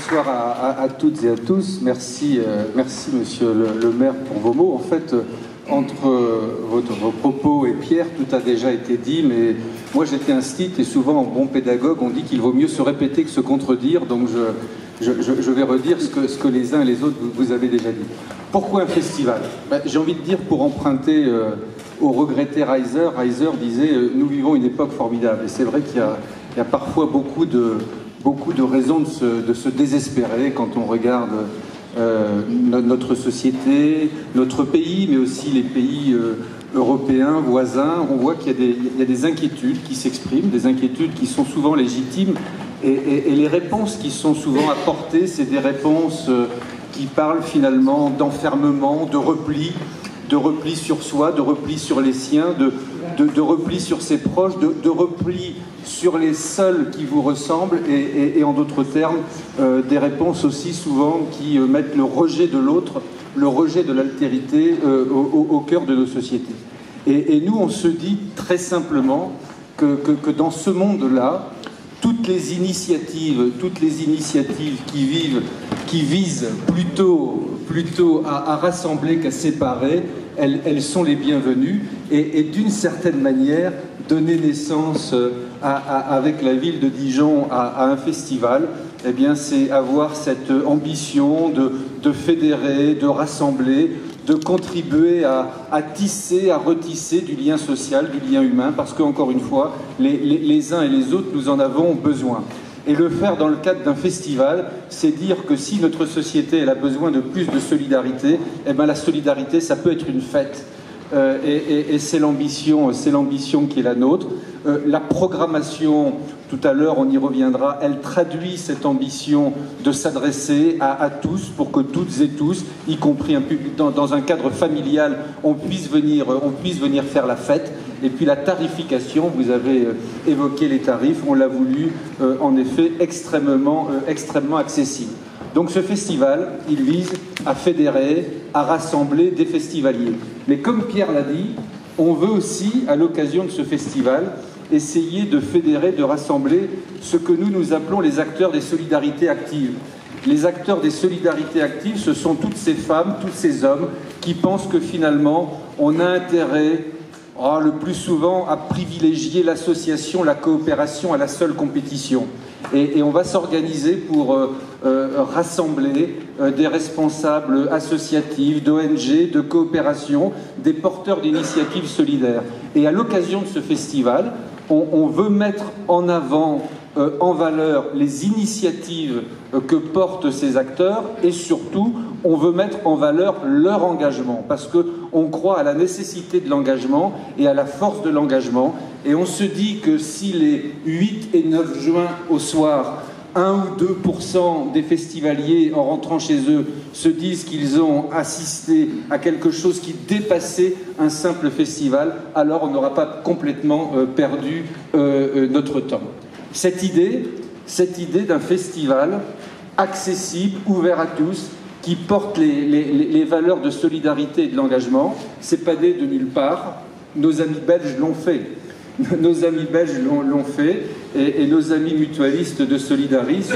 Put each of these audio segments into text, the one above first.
Bonsoir à toutes et à tous. Merci, merci monsieur le maire pour vos mots. En fait, entre vos propos et Pierre, tout a déjà été dit, mais moi j'étais instite et souvent en bon pédagogue, on dit qu'il vaut mieux se répéter que se contredire, donc je vais redire ce que les uns et les autres vous avez déjà dit. Pourquoi un festival? J'ai envie de dire, pour emprunter au regretté Reiser, Reiser disait « Nous vivons une époque formidable ». Et c'est vrai qu'il y a parfois beaucoup de raisons de se désespérer quand on regarde notre société, notre pays, mais aussi les pays européens, voisins. On voit qu'il y a des inquiétudes qui s'expriment, des inquiétudes qui sont souvent légitimes, et les réponses qui sont souvent apportées, c'est des réponses qui parlent finalement d'enfermement, de repli sur soi, de repli sur les siens, de repli sur ses proches, de repli sur les seuls qui vous ressemblent, et en d'autres termes, des réponses aussi souvent qui mettent le rejet de l'autre, le rejet de l'altérité au cœur de nos sociétés. Et nous, on se dit très simplement que dans ce monde-là, toutes les initiatives qui visent plutôt à rassembler qu'à séparer, elles sont les bienvenues, et d'une certaine manière, donner naissance avec la ville de Dijon à un festival, eh bien, c'est avoir cette ambition de fédérer, de rassembler, de contribuer à tisser, à retisser du lien social, du lien humain, parce qu'encore une fois, les uns et les autres, nous en avons besoin. Et le faire dans le cadre d'un festival, c'est dire que si notre société elle a besoin de plus de solidarité, eh bien la solidarité, ça peut être une fête. Et c'est l'ambition qui est la nôtre. La programmation, tout à l'heure on y reviendra, elle traduit cette ambition de s'adresser à tous, pour que toutes et tous, y compris dans un cadre familial, on puisse venir faire la fête. Et puis la tarification, vous avez évoqué les tarifs, on l'a voulu en effet extrêmement accessible. Donc ce festival, il vise à fédérer, à rassembler des festivaliers. Mais comme Pierre l'a dit, on veut aussi, à l'occasion de ce festival, essayer de fédérer, de rassembler ce que nous appelons les acteurs des solidarités actives. Les acteurs des solidarités actives, ce sont toutes ces femmes, tous ces hommes qui pensent que finalement, on a intérêt, le plus souvent, à privilégier l'association, la coopération à la seule compétition. Et on va s'organiser pour rassembler des responsables associatifs, d'ONG, de coopération, des porteurs d'initiatives solidaires. Et à l'occasion de ce festival, on veut mettre en avant, en valeur, les initiatives que portent ces acteurs, et surtout, on veut mettre en valeur leur engagement, parce qu'on croit à la nécessité de l'engagement et à la force de l'engagement, et on se dit que si les 8 et 9 juin au soir, 1 ou 2% des festivaliers, en rentrant chez eux, se disent qu'ils ont assisté à quelque chose qui dépassait un simple festival, alors on n'aura pas complètement perdu notre temps. Cette idée d'un festival accessible, ouvert à tous, qui porte les valeurs de solidarité et de l'engagement, c'est pas né de nulle part. Nos amis belges l'ont fait. Nos amis belges l'ont fait, et nos amis mutualistes de Solidaris,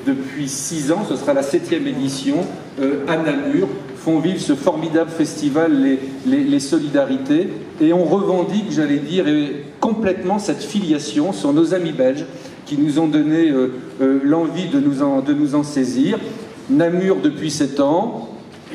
depuis 6 ans, ce sera la 7e édition, à Namur, font vivre ce formidable festival, les solidarités, et on revendique, j'allais dire, complètement cette filiation. Ce sont nos amis belges qui nous ont donné l'envie de nous en saisir. Namur depuis 7 ans,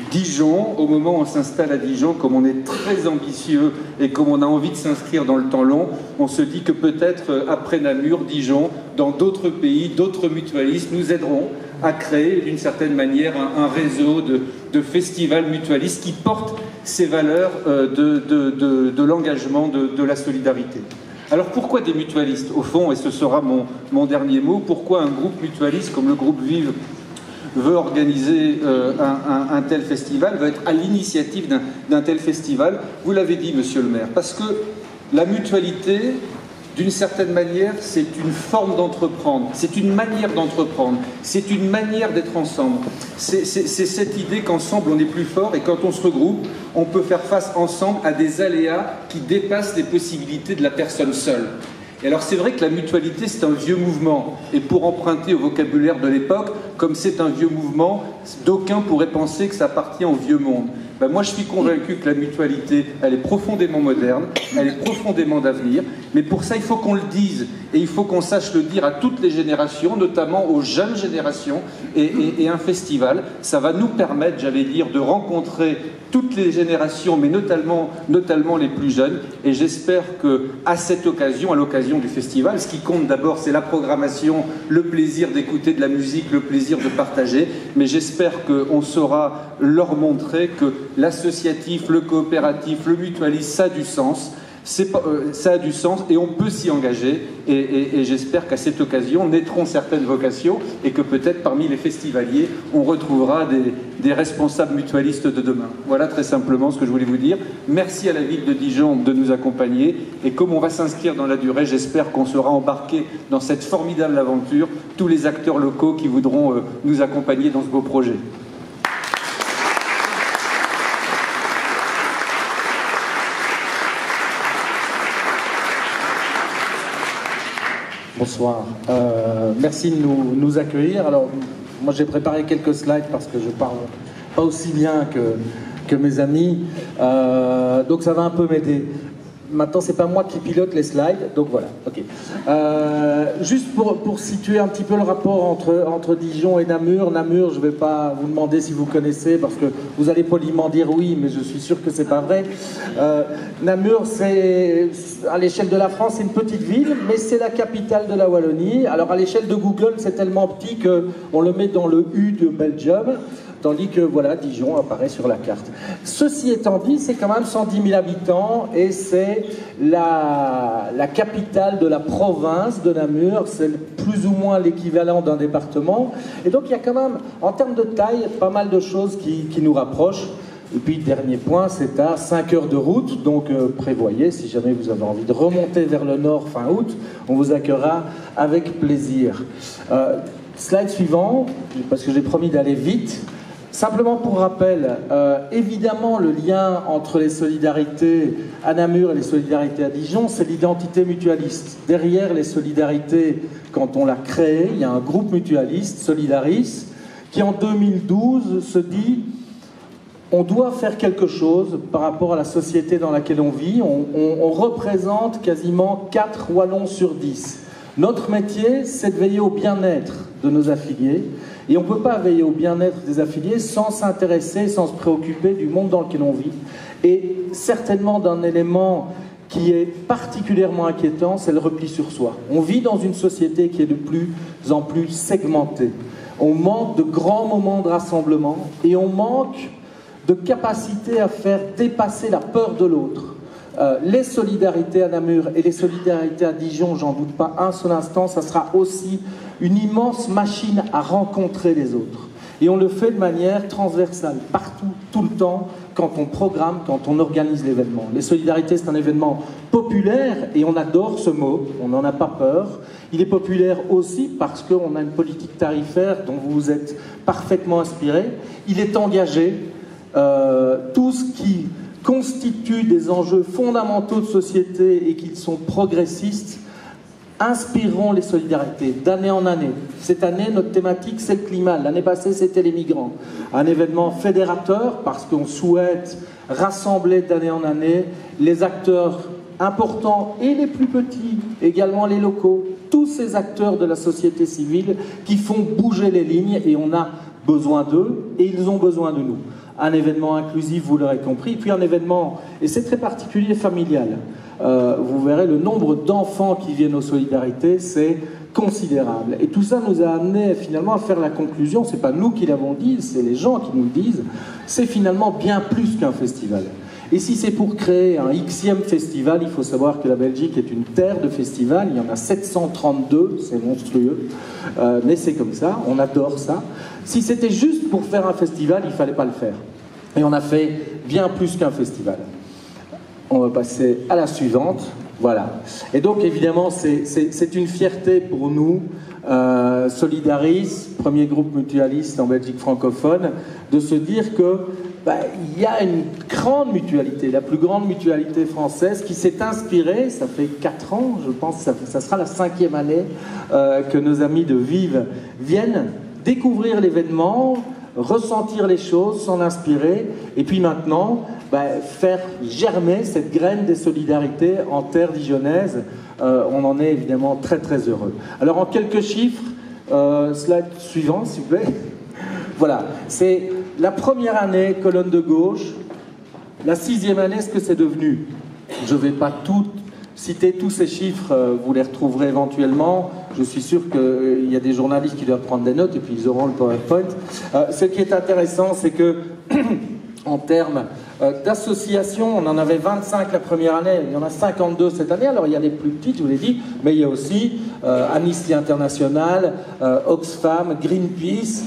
Dijon, au moment où on s'installe à Dijon, comme on est très ambitieux et comme on a envie de s'inscrire dans le temps long, on se dit que peut-être après Namur, Dijon, dans d'autres pays, d'autres mutualistes nous aideront à créer d'une certaine manière un réseau de festivals mutualistes qui portent ces valeurs de l'engagement, de la solidarité. Alors pourquoi des mutualistes? Au fond, et ce sera mon dernier mot, pourquoi un groupe mutualiste comme le groupe Vive veut organiser un tel festival, veut être à l'initiative d'un tel festival? Vous l'avez dit, monsieur le maire, parce que la mutualité, d'une certaine manière, c'est une forme d'entreprendre, c'est une manière d'entreprendre, c'est une manière d'être ensemble. C'est cette idée qu'ensemble on est plus fort, et quand on se regroupe, on peut faire face ensemble à des aléas qui dépassent les possibilités de la personne seule. Et alors c'est vrai que la mutualité, c'est un vieux mouvement. Et pour emprunter au vocabulaire de l'époque, comme c'est un vieux mouvement, d'aucuns pourraient penser que ça appartient au vieux monde. Ben moi, je suis convaincu que la mutualité, elle est profondément moderne, elle est profondément d'avenir. Mais pour ça, il faut qu'on le dise. Et il faut qu'on sache le dire à toutes les générations, notamment aux jeunes générations. Et un festival, ça va nous permettre, j'allais dire, de rencontrer toutes les générations, mais notamment les plus jeunes. Et j'espère qu'à cette occasion, à l'occasion du festival, ce qui compte d'abord, c'est la programmation, le plaisir d'écouter de la musique, le plaisir de partager. Mais j'espère qu'on saura leur montrer que l'associatif, le coopératif, le mutualiste, ça a du sens. Ça a du sens et on peut s'y engager et j'espère qu'à cette occasion naîtront certaines vocations et que peut-être parmi les festivaliers on retrouvera des responsables mutualistes de demain. Voilà très simplement ce que je voulais vous dire. Merci à la ville de Dijon de nous accompagner et comme on va s'inscrire dans la durée, j'espère qu'on sera embarqué dans cette formidable aventure, tous les acteurs locaux qui voudront nous accompagner dans ce beau projet. Bonsoir. Merci de nous accueillir. Alors, moi j'ai préparé quelques slides parce que je parle pas aussi bien que mes amis. Donc ça va un peu m'aider. Maintenant, c'est pas moi qui pilote les slides, donc voilà. Ok. Juste pour situer un petit peu le rapport entre Dijon et Namur. Namur, je vais pas vous demander si vous connaissez, parce que vous allez poliment dire oui, mais je suis sûr que c'est pas vrai. Namur, c'est à l'échelle de la France, c'est une petite ville, mais c'est la capitale de la Wallonie. Alors à l'échelle de Google, c'est tellement petit qu'on le met dans le U de Belgium. Tandis que, voilà, Dijon apparaît sur la carte. Ceci étant dit, c'est quand même 110 000 habitants et c'est la capitale de la province de Namur. C'est plus ou moins l'équivalent d'un département. Et donc, il y a quand même, en termes de taille, pas mal de choses qui nous rapprochent. Et puis, dernier point, c'est à 5 heures de route. Donc, prévoyez, si jamais vous avez envie de remonter vers le nord fin août, on vous accueillera avec plaisir. Slide suivant, parce que j'ai promis d'aller vite. Simplement pour rappel, évidemment le lien entre les solidarités à Namur et les solidarités à Dijon, c'est l'identité mutualiste. Derrière les solidarités, quand on l'a créé, il y a un groupe mutualiste, Solidaris, qui en 2012 se dit on doit faire quelque chose par rapport à la société dans laquelle on vit. On représente quasiment 4 Wallons sur 10. Notre métier, c'est de veiller au bien-être de nos affiliés. Et on ne peut pas veiller au bien-être des affiliés sans s'intéresser, sans se préoccuper du monde dans lequel on vit. Et certainement d'un élément qui est particulièrement inquiétant, c'est le repli sur soi. On vit dans une société qui est de plus en plus segmentée. On manque de grands moments de rassemblement et on manque de capacité à faire dépasser la peur de l'autre. Les solidarités à Namur et les solidarités à Dijon, j'en doute pas un seul instant, ça sera aussi une immense machine à rencontrer les autres. Et on le fait de manière transversale, partout, tout le temps, quand on programme, quand on organise l'événement. Les solidarités, c'est un événement populaire et on adore ce mot, on n'en a pas peur. Il est populaire aussi parce qu'on a une politique tarifaire dont vous vous êtes parfaitement inspiré. Il est engagé. Tout ce qui constituent des enjeux fondamentaux de société et qu'ils sont progressistes, inspireront les solidarités d'année en année. Cette année, notre thématique, c'est le climat. L'année passée, c'était les migrants. Un événement fédérateur parce qu'on souhaite rassembler d'année en année les acteurs importants et les plus petits, également les locaux, tous ces acteurs de la société civile qui font bouger les lignes et on a besoin d'eux et ils ont besoin de nous. Un événement inclusif, vous l'aurez compris, puis un événement, et c'est très particulier, familial. Vous verrez, le nombre d'enfants qui viennent aux solidarités, c'est considérable. Et tout ça nous a amené finalement à faire la conclusion, c'est pas nous qui l'avons dit, c'est les gens qui nous le disent, c'est finalement bien plus qu'un festival. Et si c'est pour créer un Xème festival, il faut savoir que la Belgique est une terre de festivals, il y en a 732, c'est monstrueux, mais c'est comme ça, on adore ça. Si c'était juste pour faire un festival, il ne fallait pas le faire. Et on a fait bien plus qu'un festival. On va passer à la suivante. Voilà. Et donc, évidemment, c'est une fierté pour nous, Solidaris, premier groupe mutualiste en Belgique francophone, de se dire que il y a une grande mutualité, la plus grande mutualité française qui s'est inspirée, ça fait 4 ans, je pense, ça sera la 5e année que nos amis de Vive viennent découvrir l'événement, ressentir les choses, s'en inspirer, et puis maintenant, faire germer cette graine des solidarités en terre dijonnaise. On en est évidemment très très heureux. Alors en quelques chiffres, slide suivant s'il vous plaît. Voilà, c'est la première année, colonne de gauche, la 6e année, ce que c'est devenu. Je ne vais pas citer tous ces chiffres, vous les retrouverez éventuellement. Je suis sûr qu'il y a des journalistes qui doivent prendre des notes et puis ils auront le PowerPoint. Ce qui est intéressant, c'est que en termes d'associations, on en avait 25 la première année, il y en a 52 cette année. Alors il y a les plus petites, je vous l'ai dit, mais il y a aussi Amnesty International, Oxfam, Greenpeace,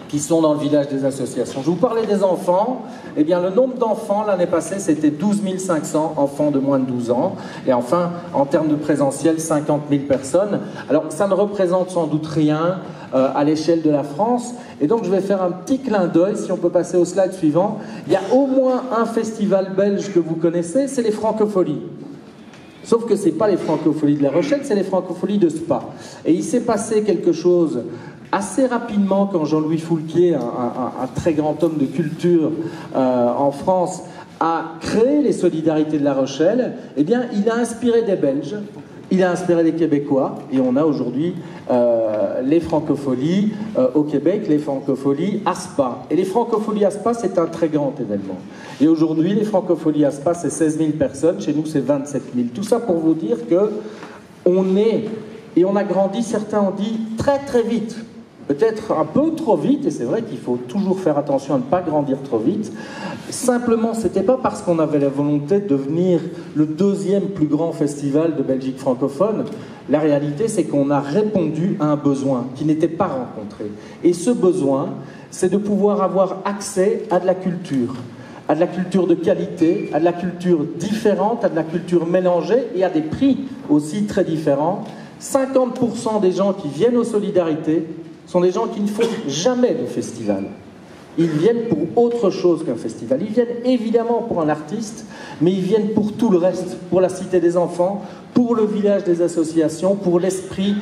qui sont dans le village des associations. Je vous parlais des enfants. Eh bien, le nombre d'enfants l'année passée, c'était 12 500 enfants de moins de 12 ans. Et enfin, en termes de présentiel, 50 000 personnes. Alors, ça ne représente sans doute rien à l'échelle de la France. Et donc, je vais faire un petit clin d'œil, si on peut passer au slide suivant. Il y a au moins un festival belge que vous connaissez, c'est les Francopholies. Sauf que ce n'est pas les Francopholies de La Rochelle, c'est les Francopholies de Spa. Et il s'est passé quelque chose assez rapidement quand Jean-Louis Foulquier, un très grand homme de culture en France, a créé les Solidarités de La Rochelle. Eh bien, il a inspiré des Belges, il a inspiré des Québécois, et on a aujourd'hui les Francopholies au Québec, les Francopholies à Spa. Et les Francopholies à Spa, c'est un très grand événement. Et aujourd'hui, les Francopholies à Spa, c'est 16 000 personnes, chez nous, c'est 27 000. Tout ça pour vous dire que on est, et on a grandi, certains ont dit, très très vite. Peut-être un peu trop vite, et c'est vrai qu'il faut toujours faire attention à ne pas grandir trop vite. Simplement, ce n'était pas parce qu'on avait la volonté de devenir le 2e plus grand festival de Belgique francophone. La réalité, c'est qu'on a répondu à un besoin qui n'était pas rencontré. Et ce besoin, c'est de pouvoir avoir accès à de la culture de qualité, à de la culture différente, à de la culture mélangée et à des prix aussi très différents. 50% des gens qui viennent aux Solidarités sont des gens qui ne font jamais de festival. Ils viennent pour autre chose qu'un festival. Ils viennent évidemment pour un artiste, mais ils viennent pour tout le reste, pour la Cité des Enfants, pour le village des associations, pour l'esprit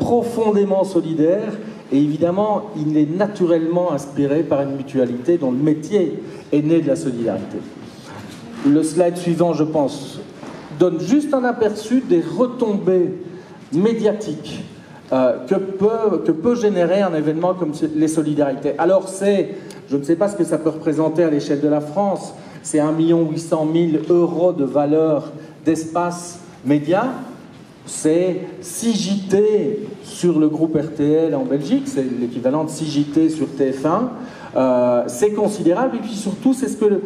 profondément solidaire. Et évidemment, il est naturellement inspiré par une mutualité dont le métier est né de la solidarité. Le slide suivant, je pense, donne juste un aperçu des retombées médiatiques que peut générer un événement comme les Solidarités. Alors je ne sais pas ce que ça peut représenter à l'échelle de la France, c'est 1 800 000 € de valeur d'espace média, c'est 6 JT sur le groupe RTL en Belgique, c'est l'équivalent de 6 JT sur TF1, c'est considérable, et puis surtout c'est ce que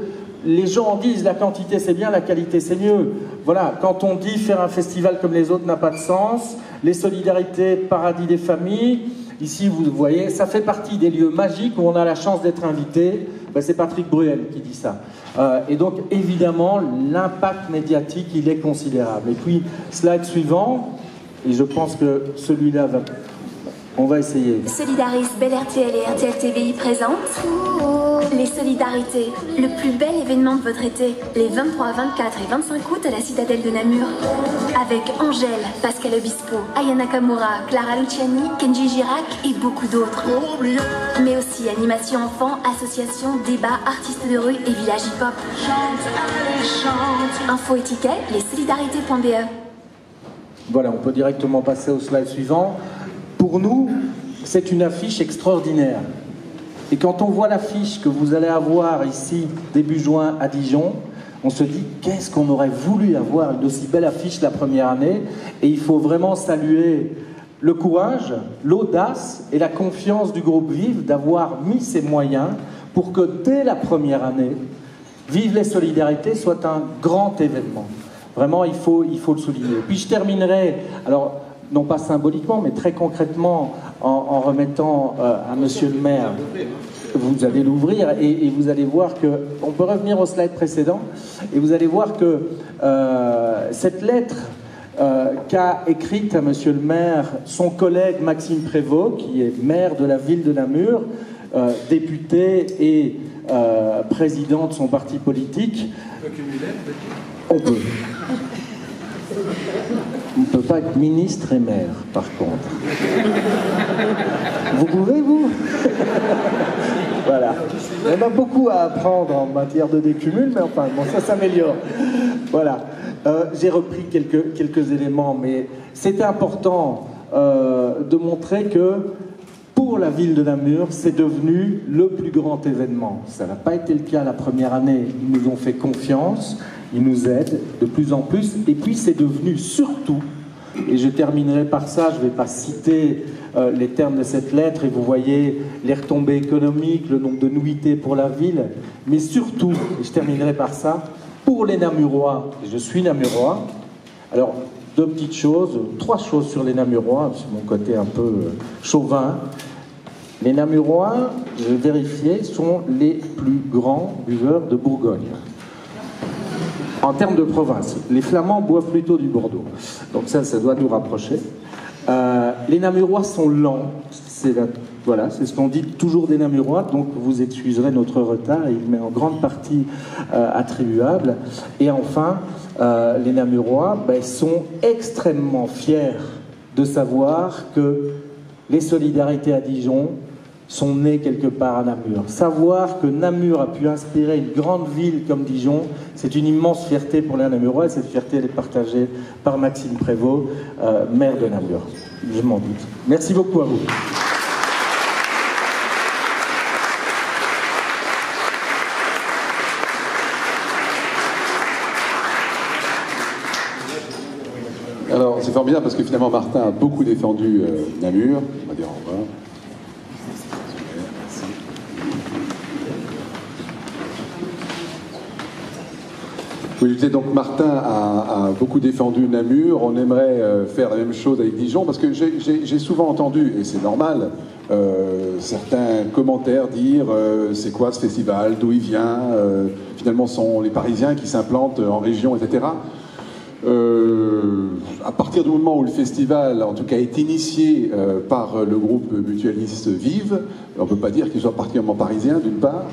les gens en disent, la quantité c'est bien, la qualité c'est mieux. Voilà, quand on dit faire un festival comme les autres n'a pas de sens, les Solidarités, paradis des familles, ici vous voyez, ça fait partie des lieux magiques où on a la chance d'être invité. C'est Patrick Bruel qui dit ça. Et donc évidemment, l'impact médiatique, il est considérable. Et puis, slide suivant, et je pense que celui-là va... On va essayer. Solidaris, Bel RTL et RTL TVI présentent les Solidarités, le plus bel événement de votre été, les 23, 24 et 25 août à la Citadelle de Namur. Avec Angèle, Pascal Obispo, Aya Nakamura, Clara Luciani, Kenji Girac et beaucoup d'autres. Mais aussi animation enfants, associations, débats, artistes de rue et village hip-hop. Info et tickets, lessolidarités.be. Voilà, on peut directement passer au slide suivant. Pour nous, c'est une affiche extraordinaire. Et quand on voit l'affiche que vous allez avoir ici, début juin, à Dijon, on se dit, qu'est-ce qu'on aurait voulu avoir une aussi belle affiche la première année. Et il faut vraiment saluer le courage, l'audace et la confiance du groupe Vive d'avoir mis ses moyens pour que dès la première année, Vive les Solidarités soit un grand événement. Vraiment, il faut le souligner. Puis je terminerai, alors non pas symboliquement, mais très concrètement, en remettant à Monsieur le maire, vous allez l'ouvrir et vous allez voir que, on peut revenir au slide précédent, et vous allez voir que cette lettre qu'a écrite à Monsieur le maire son collègue Maxime Prévost, qui est maire de la ville de Namur, député et président de son parti politique. On peut. On ne peut pas être ministre et maire, par contre. Vous pouvez, vous? Voilà. On a beaucoup à apprendre en matière de décumul, mais enfin, bon, ça s'améliore. Voilà. J'ai repris quelques éléments, mais c'était important de montrer que pour la ville de Namur, c'est devenu le plus grand événement. Ça n'a pas été le cas la première année. Ils nous ont fait confiance, ils nous aident de plus en plus. Et puis c'est devenu surtout, et je terminerai par ça, je ne vais pas citer les termes de cette lettre, et vous voyez les retombées économiques, le nombre de nuitées pour la ville, mais surtout, et je terminerai par ça, pour les Namurois, et je suis Namurois, alors deux petites choses, trois choses sur les Namurois, c'est mon côté un peu chauvin. Les Namurois, j'ai vérifié, sont les plus grands buveurs de Bourgogne. En termes de province, les Flamands boivent plutôt du Bordeaux. Donc ça doit nous rapprocher. Les Namurois sont lents. Voilà, c'est ce qu'on dit toujours des Namurois, donc vous excuserez notre retard, il m'est en grande partie attribuable. Et enfin, les Namurois sont extrêmement fiers de savoir que les solidarités à Dijon sont nées quelque part à Namur. Savoir que Namur a pu inspirer une grande ville comme Dijon, c'est une immense fierté pour les Namurois, et cette fierté elle est partagée par Maxime Prévost, maire de Namur. Je m'en doute. Merci beaucoup à vous. Alors, c'est formidable parce que finalement, Martin a beaucoup défendu Namur. On va dire au revoir. Oui, je disais donc, Martin a beaucoup défendu Namur. On aimerait faire la même chose avec Dijon parce que j'ai souvent entendu, et c'est normal, certains commentaires dire c'est quoi ce festival, d'où il vient, finalement, sont les Parisiens qui s'implantent en région, etc. À partir du moment où le festival, en tout cas, est initié par le groupe mutualiste Vive, on ne peut pas dire qu'il soit particulièrement parisien, d'une part,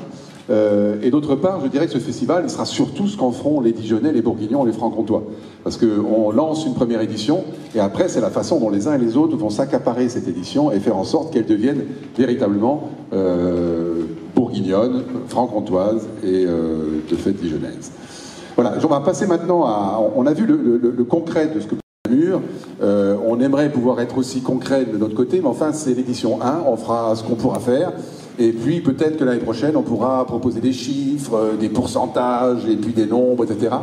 et d'autre part, je dirais que ce festival, il sera surtout ce qu'en feront les Dijonnais, les Bourguignons, les Franc-Comtois. Parce qu'on lance une première édition, et après, c'est la façon dont les uns et les autres vont s'accaparer cette édition et faire en sorte qu'elle devienne véritablement bourguignonne, franc-comtoise et de fait dijonnaise. Voilà, on va passer maintenant à... On a vu le concret de ce que Namur. On aimerait pouvoir être aussi concret de notre côté, mais enfin, c'est l'édition 1, on fera ce qu'on pourra faire. Et puis, peut-être que l'année prochaine, on pourra proposer des chiffres, des pourcentages, et puis des nombres, etc.